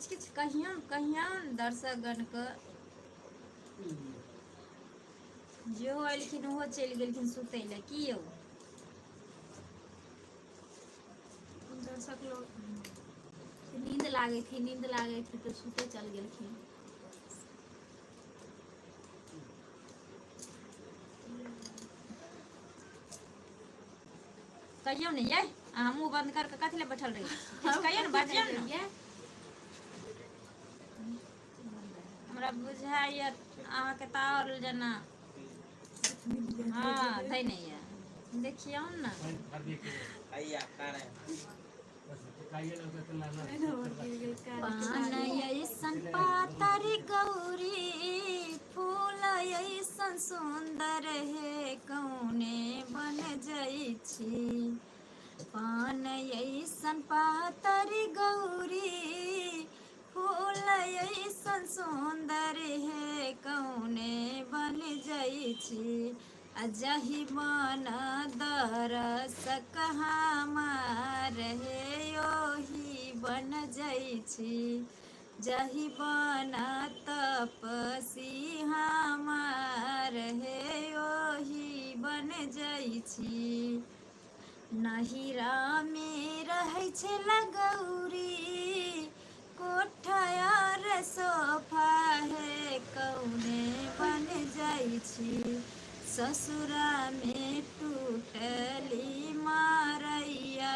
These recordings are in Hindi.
किछ किछ कहियन दर्शकगण के जो एलखिन ओहो चलि गेलखिन सुतै लए की यौ दर्शक लोग नींद लागे थी तो सुते चल गेलखिन। कहियो ने ये अहाँ मुंह बंद करके कथि ले बैठल रही किछ कहियो ने बाजियो ने हमरा बुझाइय अहाँ के तार जेना हाँ दै नहीं है देखियो ना पान ऐसन पातर गौरी फूल ऐसन सुंदर है कौने बन जाइ छी पान ऐसन पातर गौरी फूल ऐसन सुंदर है कौने बन जाइ छी अजहि मन दरस हमार है ओही बन जाइ छी जहि बन तपसी हमार है ओही बन जाइ छी नहिरा में रहै छै लगौरी कोठयार सोफा है कौने बन जाइ छी ससुरा में टूटली मारैया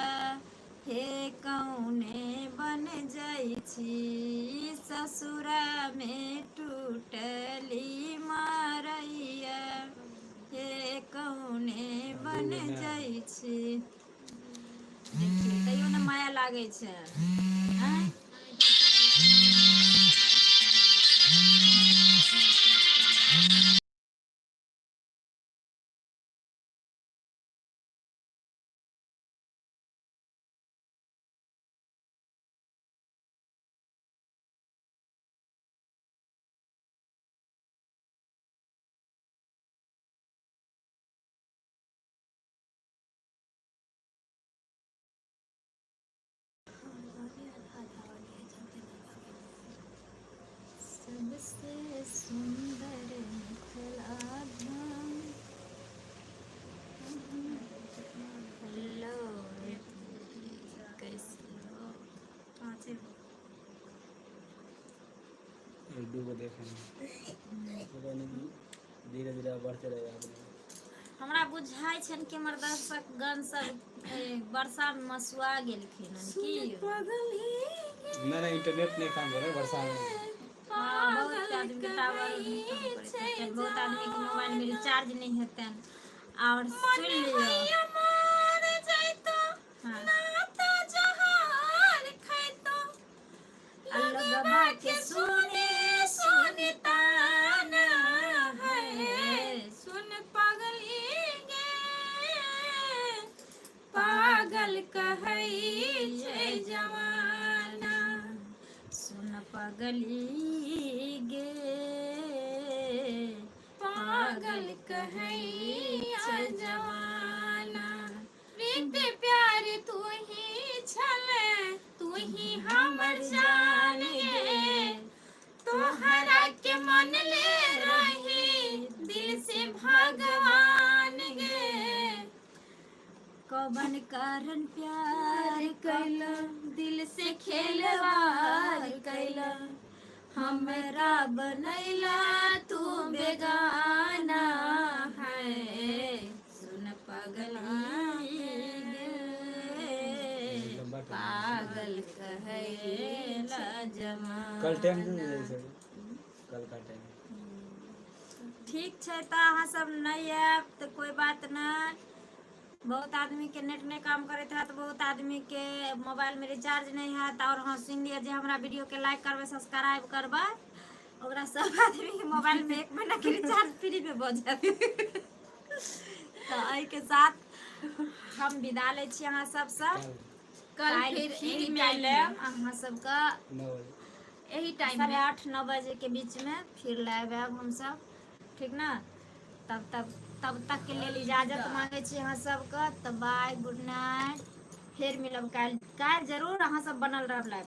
हे कौने बन जाइ छी ससुरा में टूटली मारैया हे कौने बन जाइ छी देखिए तैयो ने माया लागे छै सबसे सुंदर मिथिला धाम हेलो कैसे हो धीरे धीरे बढ़ते रहेगा हमरा बुझाइ छन कि हमर दर्शक गण सब वर्षा में मसुआ गेलखिन की नहीं इंटरनेट नहीं काम कर रहा वर्षा में बहुत आदमी के टावर बहुत आदमी के मोबाइल में रिचार्ज नहीं होते और सुन लियो अलगबा के सुने सुने ताना है सुन पागल कहै छै जवाना सुन पगली गे पागल कहै छै जवाना प्रीत प्यार तू ही छले तू ही हमर जान गे तोहरा के मन ले रही दिल से भगवान गे कौन कारण प्यार कैला दिल से खेलवार कैला हमरा बनैला तू बेगाना है सुन पगली पागल कहेला जमाना कल टाइम कल का टाइम ठीक छै त अहाँ सब नहीं आयब तो कोई बात नहीं बहुत आदमी के नेट नहीं काम करते है तो बहुत आदमी के मोबाइल में रिचार्ज नहीं है और हाँ सुन लिया जे हमारा वीडियो के लाइक करबे सब्सक्राइब करबे ओकरा सब आदमी के मोबाइल में 1 महीना के रिचार्ज फ्री में भ जाए तो एहि के साथ हम विदा ले छी अहाँ सबसे कल फिर मिले अहाँ सबका यही टाइम 8:30-9 बजे के बीच में फिर लाइव आब हम सब ठीक ना तब तक के लिए इजाजत मांगे छी अहाँ सबके तो बाय गुड नाइट फिर मिलब काल जरूर अहाँ सब बनल रहब लाइव।